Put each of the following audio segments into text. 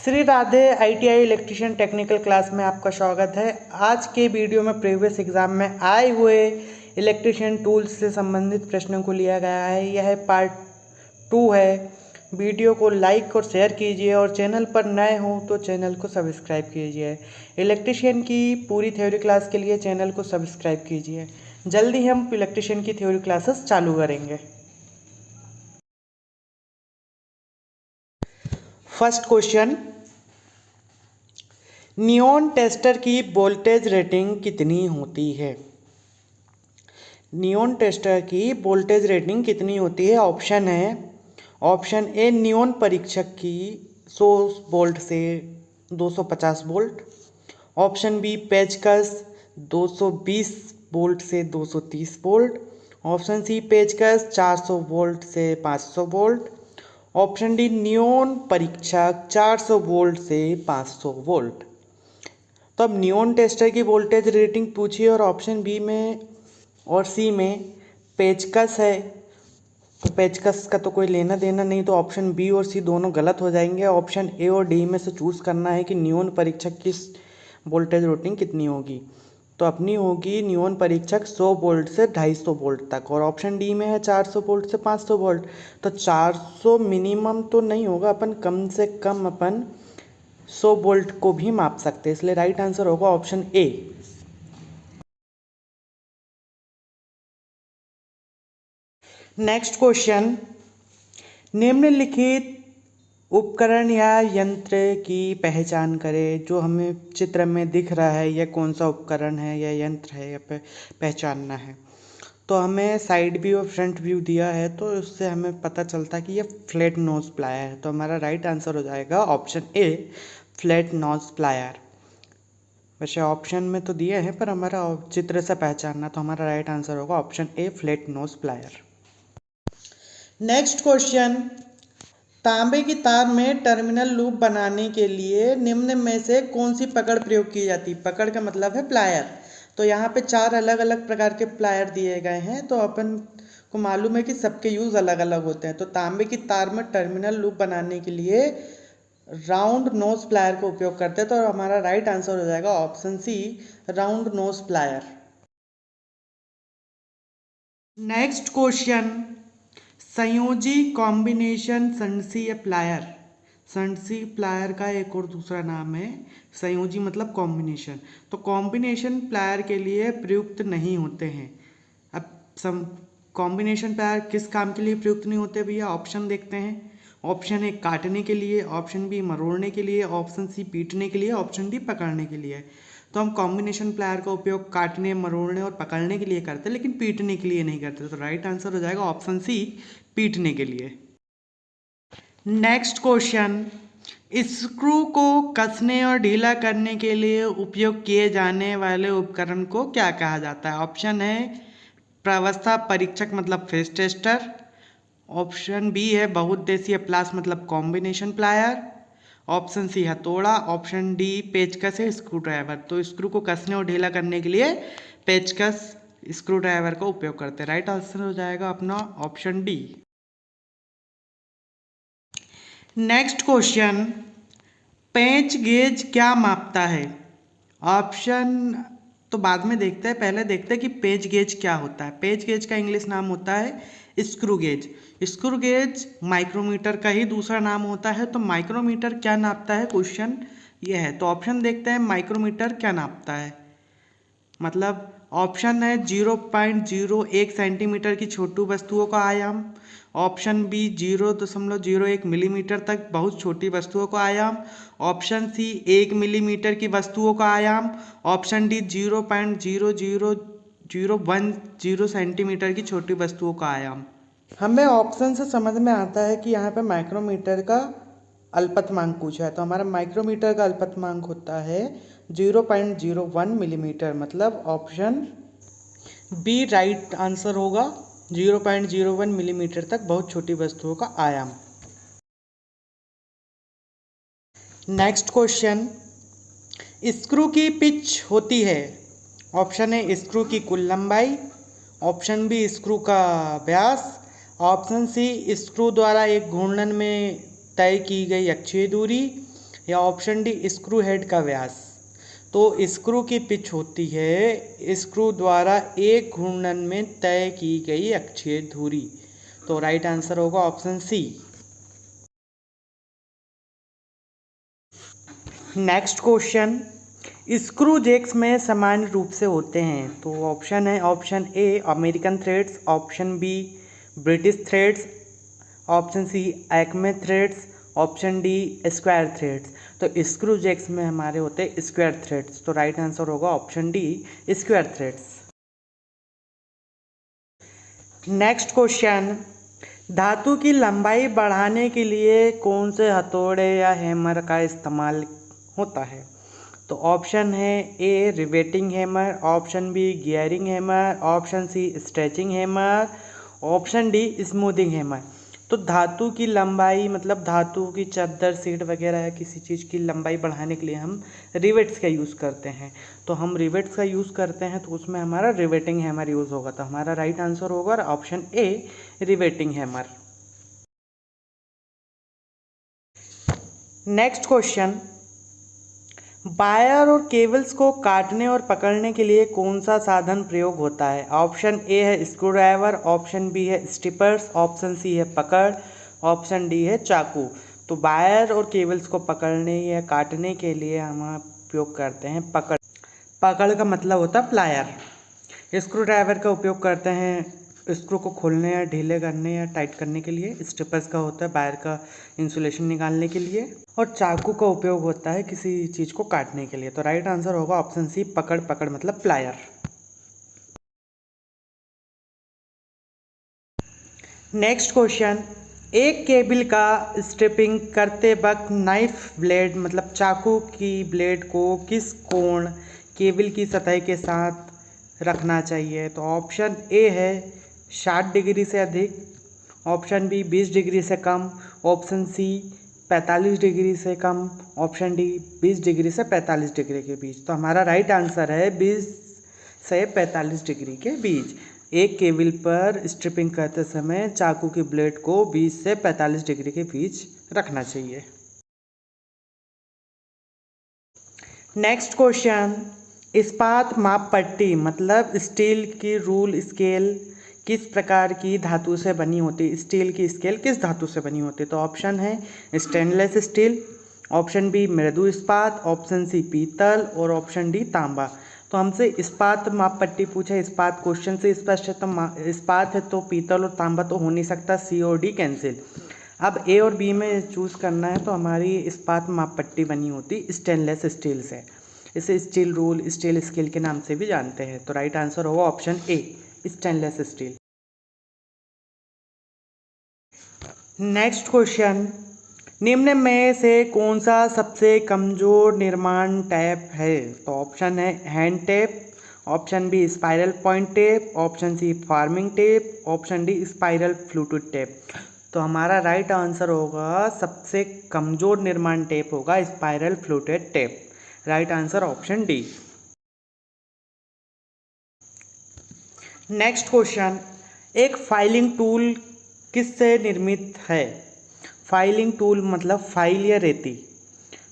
Shri Radhe ITI electrician technical class में आपका स्वागत है। आज के वीडियो में प्रीवियस एग्जाम में आए हुए इलेक्ट्रिशियन टूल्स से संबंधित प्रश्नों को लिया गया है। यह पार्ट 2 है। वीडियो को लाइक और शेयर कीजिए और चैनल पर नए हो तो चैनल को सब्सक्राइब कीजिए। इलेक्ट्रिशियन की पूरी थ्योरी क्लास के लिए चैनल को सब्सक्राइब कीजिए। जल्दी हम इलेक्ट्रिशियन की थ्योरी क्लासेस चालू करेंगे। फर्स्ट क्वेश्चन, नियॉन टेस्टर की वोल्टेज रेटिंग कितनी होती है? नियॉन टेस्टर की वोल्टेज रेटिंग कितनी होती है? ऑप्शन है, ऑप्शन ए नियॉन परीक्षक की 100 वोल्ट से 250 वोल्ट, ऑप्शन बी पेचकस 220 वोल्ट से 230 वोल्ट, ऑप्शन सी पेचकस 400 वोल्ट से 500 वोल्ट, ऑप्शन डी नियॉन परीक्षक 400 वोल्ट से 500 वोल्ट। तो अब नियॉन टेस्टर की वोल्टेज रेटिंग पूछी और ऑप्शन बी में और सी में पेचकस है, तो पेचकस का तो कोई लेना देना नहीं, तो ऑप्शन बी और सी दोनों गलत हो जाएंगे। ऑप्शन ए और डी में से चूज़ करना है कि नियॉन परीक्षक की वोल्टेज रेटिंग कितनी होगी। तो अपनी होगी नियॉन परीक्षक 100 वोल्ट से 250 वोल्ट तक, और ऑप्शन डी में है 400 वोल्ट से 500 वोल्ट। तो 400 मिनिमम तो नहीं होगा, अपन कम से कम अपन 100 वोल्ट को भी माप सकते हैं, इसलिए राइट आंसर होगा ऑप्शन ए। नेक्स्ट क्वेश्चन, निम्नलिखित उपकरण या यंत्र की पहचान करें। जो हमें चित्र में दिख रहा है यह कौन सा उपकरण है या यंत्र है, यह पहचानना है। तो हमें साइड व्यू और फ्रंट व्यू दिया है, तो उससे हमें पता चलता है कि यह फ्लैट नोज प्लायर है। तो हमारा राइट आंसर हो जाएगा option A, flat knows plier. वैसे ऑप्शन में तो दिए हैं पर हमारा चित्र से पहचानना, तो हमारा राइट आंसर होगा option A, flat knows plier. Next question, तांबे की तार में टर्मिनल लूप बनाने के लिए निम्न में से कौन सी पकड़ प्रयोग की जाती है? पकड़ का मतलब है प्लायर। तो यहाँ पे 4 अलग अलग प्रकार के प्लायर दिए गए हैं, तो अपन को मालूम है कि सबके यूज़ अलग अलग होते हैं। तो तांबे की तार में टर्मिनल लूप बनाने के लिए राउंड नोज प्लायर का उपयोग करते हैं, तो हमारा राइट आंसर हो जाएगा option C, round nose plier. Next question, संयोजी कॉम्बिनेशन संडसी प्लायर। संडसी प्लायर का एक और दूसरा नाम है संयोजी, मतलब कॉम्बिनेशन। तो कॉम्बिनेशन प्लायर के लिए प्रयुक्त नहीं होते हैं। अब कॉम्बिनेशन प्लायर किस काम के लिए प्रयुक्त नहीं होते भैया? ऑप्शन देखते हैं। ऑप्शन ए काटने के लिए, ऑप्शन बी मरोड़ने के लिए, ऑप्शन सी पीटने के लिए, ऑप्शन डी पकड़ने के लिए। तो हम कॉम्बिनेशन प्लायर का उपयोग काटने, मरोड़ने और पकड़ने के लिए करते हैं, लेकिन पीटने के लिए नहीं करते। तो राइट आंसर हो जाएगा ऑप्शन सी, पीटने के लिए। नेक्स्ट क्वेश्चन, स्क्रू को कसने और ढीला करने के लिए उपयोग किए जाने वाले उपकरण को क्या कहा जाता है? ऑप्शन है प्रावस्था परीक्षक, मतलब फेस टेस्टर, ऑप्शन बी है बहुउद्देशीय प्लास, मतलब कॉम्बिनेशन प्लायर, ऑप्शन सी हथौड़ा, ऑप्शन डी पेचकस है स्क्रू ड्राइवर। तो स्क्रू को कसने और ढीला करने के लिए पेचकस स्क्रू ड्राइवर का उपयोग करते हैं। राइट आंसर हो जाएगा अपना ऑप्शन डी। नेक्स्ट क्वेश्चन, पेंच गेज क्या मापता है? ऑप्शन तो बाद में देखते हैं, पहले देखते हैं कि पेंच गेज क्या होता है। पेंच गेज का इंग्लिश नाम होता है screw gauge. Screw gauge micrometer का ही दूसरा नाम होता है। तो माइक्रोमीटर क्या नापता है, क्वेश्चन ये है। तो ऑप्शन देखते हैं, माइक्रोमीटर क्या नापता है। मतलब ऑप्शन है 0.01 सेंटीमीटर की छोटी वस्तुओं का आयाम, ऑप्शन बी 0.01 मिलीमीटर तक बहुत छोटी वस्तुओं का आयाम, ऑप्शन सी 1 मिलीमीटर की वस्तुओं का आयाम, ऑप्शन डी 0.00010 सेंटीमीटर की छोटी वस्तुओं का आयाम। हमें ऑप्शन से समझ में आता है कि यहाँ पे माइक्रोमीटर का अल्पतमांक पूछा है। तो हमारा माइक्रोमीटर का अल्पतमांक होता है 0.01 मिलीमीटर, मतलब ऑप्शन बी राइट आंसर होगा। 0.01 मिलीमीटर तक बहुत छोटी वस्तुओं का आयाम। नेक्स्ट क्वेश्चन, स्क्रू की पिच होती है। ऑप्शन ए स्क्रू की कुल लंबाई, ऑप्शन बी स्क्रू का व्यास, ऑप्शन सी स्क्रू द्वारा एक घूर्णन में तय की गई अक्षीय दूरी, या ऑप्शन डी स्क्रू हेड का व्यास। तो स्क्रू की पिच होती है स्क्रू द्वारा एक घूर्णन में तय की गई अक्षीय धुरी। तो राइट आंसर होगा option C. Next question, screw jacks में सामान्य रूप से होते हैं। तो ऑप्शन है option A American threads, option B British threads, option C acme threads, option D square threads. तो स्क्रू जैक्स में हमारे होते हैं स्क्वायर थ्रेड्स। तो राइट आंसर होगा option D square threads. Next question, धातु की लंबाई बढ़ाने के लिए कौन से हथौड़े या हैमर का इस्तेमाल होता है। तो ऑप्शन है A riveting hammer, option B gearing hammer, option C stretching hammer, option D smoothing hammer. तो धातु की लंबाई मतलब धातु की चादर सीट वगैरह या किसी चीज़ की लंबाई बढ़ाने के लिए हम रिवेट्स का यूज़ करते हैं। तो हम रिवेट्स का यूज़ करते हैं तो उसमें हमारा रिवेटिंग हैमर यूज़ होगा। तो हमारा राइट आंसर होगा option A riveting hammer. Next question, wire और केबल्स को काटने और पकड़ने के लिए कौन सा साधन प्रयोग होता है। ऑप्शन ए है स्क्रू ड्राइवर, ऑप्शन बी है स्टिपर्स, ऑप्शन सी है पकड़, ऑप्शन डी है चाकू। तो वायर और केबल्स को पकड़ने या काटने के लिए हम उपयोग करते हैं पकड़। पकड़ का मतलब होता है प्लायर। स्क्रू ड्राइवर का उपयोग करते हैं स्क्रू को खोलने या ढीले करने या टाइट करने के लिए। स्टिपर्स का होता है वायर का इंसुलेशन निकालने के लिए, और चाकू का उपयोग होता है किसी चीज़ को काटने के लिए। तो राइट आंसर होगा ऑप्शन सी पकड़। पकड़ मतलब प्लायर। नेक्स्ट क्वेश्चन, एक केबल का स्ट्रिपिंग करते वक्त नाइफ ब्लेड मतलब चाकू की ब्लेड को किस कोण केबल की सतह के साथ रखना चाहिए। तो ऑप्शन ए है 60 डिग्री से अधिक, ऑप्शन बी 20 डिग्री से कम, ऑप्शन सी 45 डिग्री से कम, ऑप्शन डी 20 डिग्री से 45 डिग्री के बीच। तो हमारा राइट आंसर है 20 से 45 डिग्री के बीच। एक केबल पर स्ट्रिपिंग करते समय चाकू की ब्लेड को 20 से 45 डिग्री के बीच रखना चाहिए। नेक्स्ट क्वेश्चन, इस्पात माप पट्टी मतलब स्टील की रूल स्केल किस प्रकार की धातु से बनी होती है। स्टील की स्केल किस धातु से बनी होती है। तो ऑप्शन है स्टेनलेस स्टील, ऑप्शन बी मृदु इस्पात, ऑप्शन सी पीतल और ऑप्शन डी तांबा। तो हमसे इस्पात माप पट्टी पूछा, इस्पात क्वेश्चन से स्पष्ट है तो इस्पात है तो पीतल और तांबा तो हो नहीं सकता, सी और डी कैंसिल। अब ए और बी में चूज़ करना है तो हमारी इस्पात माप पट्टी बनी होती स्टेनलेस स्टील से। इसे स्टील रूल स्टील स्केल के नाम से भी जानते हैं। तो राइट आंसर होगा option A stainless steel. Next question, निम्न में से कौन सा सबसे कमजोर निर्माण टैप है। तो ऑप्शन है hand tap, option B spiral point tap, option C forming tap, option D spiral fluted tap. तो हमारा राइट आंसर होगा सबसे कमजोर निर्माण टेप होगा spiral fluted tape. Right answer option D. Next question, एक फाइलिंग टूल किससे निर्मित है। फाइलिंग टूल मतलब फाइल या रेती।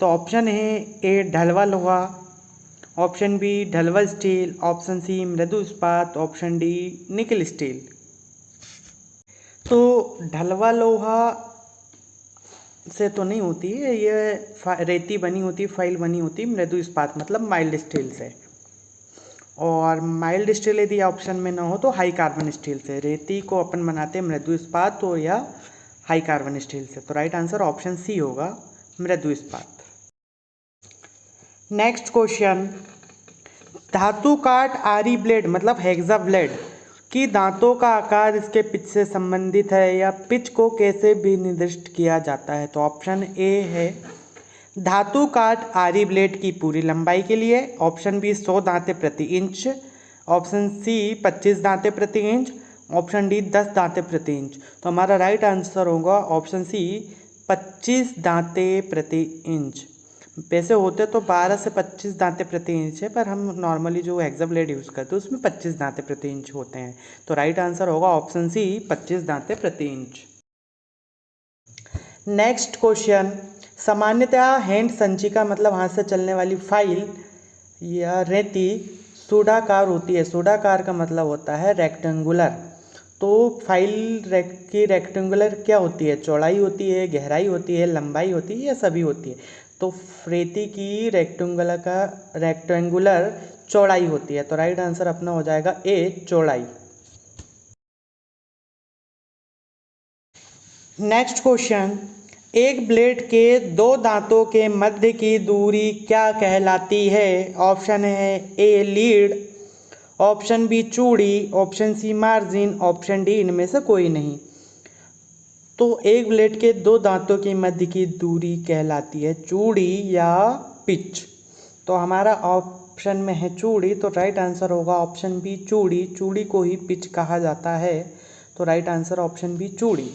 तो ऑप्शन है ए ढलवा लोहा, ऑप्शन बी ढलवा स्टील, ऑप्शन सी मृदु इस्पात, ऑप्शन डी निकल स्टील। तो ढलवा लोहा से तो नहीं होती है, ये रेती बनी होती, फाइल बनी होती मृदु इस्पात मतलब माइल्ड स्टील से। और माइल्ड स्टील यदि ऑप्शन में ना हो तो हाई कार्बन स्टील से। रेती को अपन बनाते हैं मृदु इस्पात तो या हाई कार्बन स्टील से। तो राइट आंसर ऑप्शन सी होगा मृदु इस्पात। नेक्स्ट क्वेश्चन, धातु काट आरी ब्लेड मतलब हेक्सा ब्लेड की दांतों का आकार इसके पिच से संबंधित है या पिच को कैसे भी निर्दिष्ट किया जाता है। तो ऑप्शन ए है धातु काट आरी ब्लेड की पूरी लंबाई के लिए, ऑप्शन बी 100 दांतें प्रति इंच, ऑप्शन सी 25 दांतें प्रति इंच, ऑप्शन डी 10 दांतें प्रति इंच। तो हमारा राइट आंसर होगा ऑप्शन सी 25 दांतें प्रति इंच। वैसे होते तो 12 से 25 दांतें प्रति इंच है, पर हम नॉर्मली जो हेक्सा ब्लेड यूज़ करते हैं उसमें 25 दांतें प्रति इंच होते हैं। तो राइट आंसर होगा ऑप्शन सी 25 दांतें प्रति इंच। नेक्स्ट क्वेश्चन, सामान्यतः हैंड संचिका मतलब हाथ से चलने वाली फाइल या रेती सूडाकार होती है। सूडाकार का मतलब होता है रेक्टेंगुलर। तो फाइल की रेक्टेंगुलर क्या होती है? चौड़ाई होती है, गहराई होती है, लंबाई होती है, या सभी होती है? तो रेती की रेक्टेंगुलर चौड़ाई होती है। तो राइट आंसर अपना हो जाएगा ए, चौड़ाई। नेक्स्ट क्वेश्चन, एक ब्लेड के दो दांतों के मध्य की दूरी क्या कहलाती है? ऑप्शन है ए लीड, ऑप्शन बी चूड़ी, option C margin, option D इनमें से कोई नहीं। तो एक ब्लेड के दो दांतों के मध्य की दूरी कहलाती है चूड़ी या पिच। तो हमारा ऑप्शन में है चूड़ी, तो राइट आंसर होगा ऑप्शन बी चूड़ी। चूड़ी को ही पिच कहा जाता है। तो राइट आंसर ऑप्शन बी चूड़ी।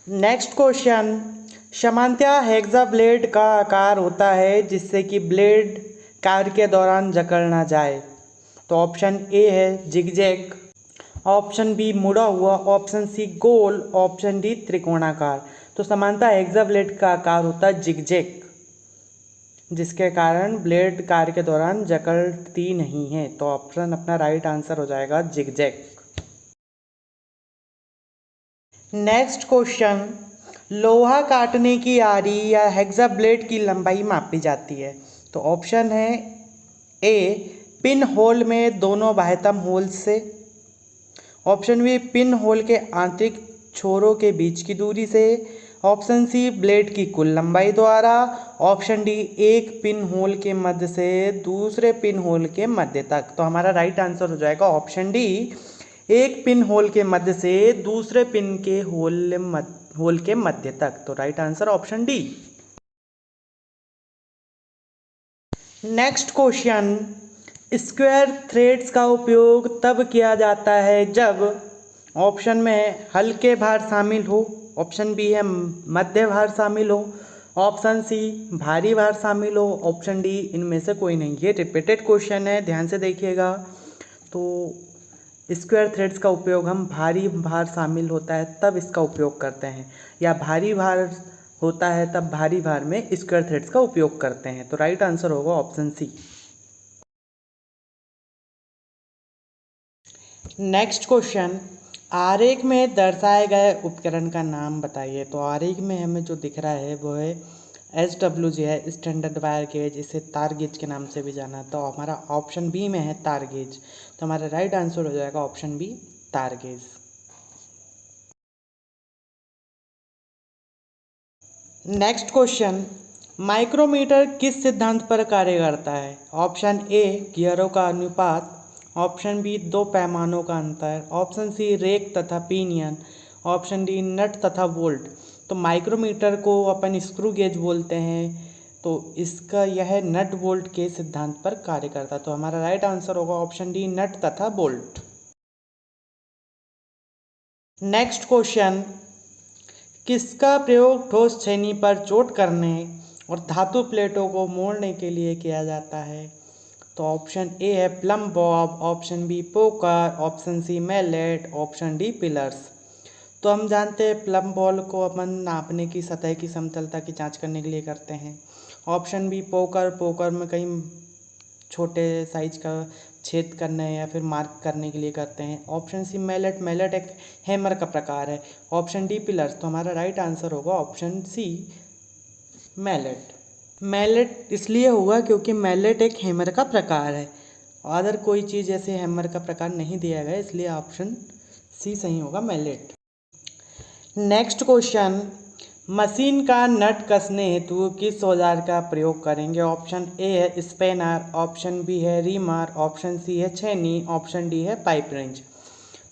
नेक्स्ट क्वेश्चन, सामान्यतः हेक्सा ब्लेड का आकार होता है जिससे कि ब्लेड कार्य के दौरान जकड़ ना जाए। तो ऑप्शन ए है जिगजैग, ऑप्शन बी मुड़ा हुआ, ऑप्शन सी गोल, ऑप्शन डी त्रिकोणाकार। तो सामान्यतः हेक्सा ब्लेड का आकार होता है जिगजैग, जिसके कारण ब्लेड कार्य के दौरान जकड़ती नहीं है। तो ऑप्शन अपना राइट आंसर हो जाएगा जिगजैग। नेक्स्ट क्वेश्चन, लोहा काटने की आरी या हेक्सा ब्लेड की लंबाई मापी जाती है। तो ऑप्शन है ए पिन होल में दोनों बाह्यतम होल से, ऑप्शन बी पिन होल के आंतरिक छोरों के बीच की दूरी से, ऑप्शन सी ब्लेड की कुल लंबाई द्वारा, ऑप्शन डी एक पिन होल के मध्य से दूसरे पिन होल के मध्य तक। तो हमारा राइट आंसर हो जाएगा ऑप्शन डी, एक पिन होल के मध्य से दूसरे पिन के होल के मध्य तक। तो right answer option D. Next question, square threads का उपयोग तब किया जाता है जब ऑप्शन में है हल्के भार शामिल हो, ऑप्शन बी है मध्य भार शामिल हो, ऑप्शन सी भारी भार शामिल हो, ऑप्शन डी इनमें से कोई नहीं। ये रिपीटेड क्वेश्चन है, ध्यान से देखिएगा। तो स्क्वायर थ्रेड्स का उपयोग हम भारी भार शामिल होता है तब इसका उपयोग करते हैं, या भारी भार होता है तब भारी भार में स्क्वायर थ्रेड्स का उपयोग करते हैं। तो राइट आंसर होगा ऑप्शन सी। नेक्स्ट क्वेश्चन, आरेख में दर्शाए गए उपकरण का नाम बताइए। तो आरेख में हमें जो दिख रहा है वो है SWG है, स्टैंडर्ड वायर गेज, इसे तार गेज के नाम से भी जाना। तो हमारा ऑप्शन बी में है तार गेज। तो हमारा राइट आंसर हो जाएगा ऑप्शन बी तार गेज। नेक्स्ट क्वेश्चन, माइक्रोमीटर किस सिद्धांत पर कार्य करता है? ऑप्शन ए गियरों का अनुपात, ऑप्शन बी दो पैमानों का अंतर, ऑप्शन सी रेक तथा पिनियन, ऑप्शन डी नट तथा बोल्ट। तो माइक्रोमीटर को अपन स्क्रू गेज बोलते हैं, तो इसका यह नट बोल्ट के सिद्धांत पर कार्य करता है। तो हमारा राइट आंसर होगा ऑप्शन डी नट तथा बोल्ट। नेक्स्ट क्वेश्चन, किसका प्रयोग ठोस छेनी पर चोट करने और धातु प्लेटों को मोड़ने के लिए किया जाता है? तो ऑप्शन ए है plumb bob, option B poker, option C mallet, option D pillars. तो हम जानते हैं प्लम बॉल को अपन नापने की सतह की समतलता की जांच करने के लिए करते हैं। ऑप्शन बी पोकर, पोकर में कहीं छोटे साइज का छेद करने या फिर मार्क करने के लिए करते हैं। ऑप्शन सी मैलेट, मैलेट एक हैमर का प्रकार है। Option D pillars. तो हमारा राइट आंसर होगा ऑप्शन सी मैलेट। मैलेट इसलिए होगा क्योंकि मैलेट एक हैमर का प्रकार है, अदर कोई चीज़ ऐसे हैमर का प्रकार नहीं दिया गया, इसलिए ऑप्शन सी सही होगा मैलेट। नेक्स्ट क्वेश्चन, मशीन का नट कसने हेतु किस औजार का प्रयोग करेंगे? ऑप्शन ए है स्पैनर, ऑप्शन बी है रीमर, ऑप्शन सी है छेनी, ऑप्शन डी है पाइप रेंच।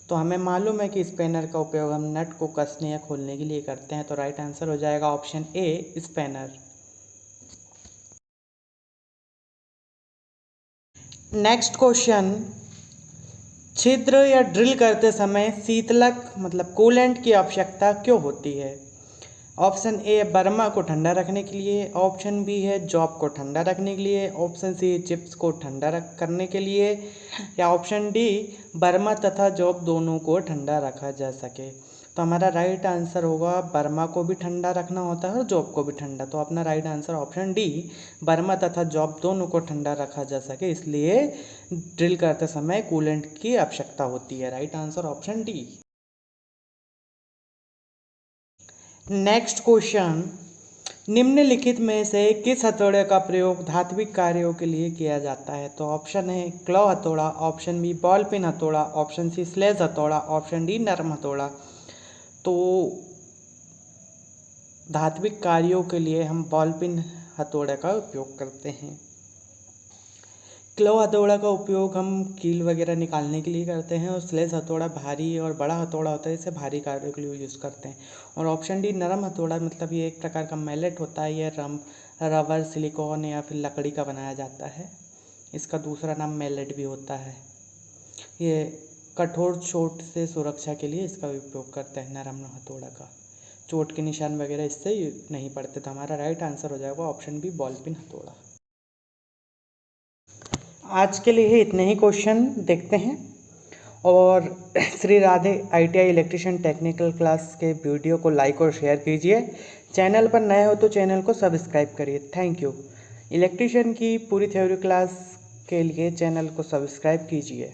तो हमें मालूम है कि स्पैनर का उपयोग हम नट को कसने या खोलने के लिए करते हैं। तो राइट आंसर हो जाएगा option A spanner. Next question, छिद्र या ड्रिल करते समय शीतलक मतलब कूलेंट की आवश्यकता क्यों होती है? ऑप्शन ए बर्मा को ठंडा रखने के लिए, ऑप्शन बी है जॉब को ठंडा रखने के लिए, ऑप्शन सी चिप्स को ठंडा करने के लिए, या ऑप्शन डी बर्मा तथा जॉब दोनों को ठंडा रखा जा सके। तो हमारा राइट आंसर होगा बर्मा को भी ठंडा रखना होता है और जॉब को भी ठंडा। तो अपना right answer option D, Burma तथा जॉब दोनों को ठंडा रखा जा सके इसलिए ड्रिल करते समय कूलेंट की आवश्यकता होती है। Right answer option D. Next question, निम्नलिखित में से किस हथौड़े का प्रयोग धात्विक कार्यों के लिए किया जाता है? तो ऑप्शन है क्लॉ हथौड़ा, ऑप्शन बी बॉल पिन हथौड़ा, ऑप्शन सी स्लेज हथौड़ा, ऑप्शन डी नरम हथौड़ा। तो धात्विक कार्यों के लिए हम बॉल पिन हथौड़े का उपयोग करते हैं। क्लॉ हथौड़ा का उपयोग हम कील वगैरह निकालने के लिए करते हैं और स्लेज हथौड़ा भारी और बड़ा हथौड़ा होता है, इसे भारी कार्यों के लिए यूज़ करते हैं। और ऑप्शन डी नरम हथौड़ा, मतलब ये एक प्रकार का मैलेट होता है, ये रबर, सिलिकॉन या फिर लकड़ी का बनाया जाता है। इसका दूसरा नाम मैलेट भी होता है। ये कठोर चोट से सुरक्षा के लिए इसका उपयोग करते हैं नरम हथौड़ा का। चोट के निशान वगैरह इससे नहीं पड़ते। तो हमारा राइट आंसर हो जाएगा ऑप्शन बी बॉल पिन हथौड़ा। आज के लिए इतने ही क्वेश्चन देखते हैं और Shri Radhe ITI electrician technical class के वीडियो को लाइक और शेयर कीजिए। चैनल पर नए हो तो चैनल को सब्सक्राइब करिए। Thank you. इलेक्ट्रिशियन की पूरी थ्योरी क्लास के लिए चैनल को सब्सक्राइब कीजिए।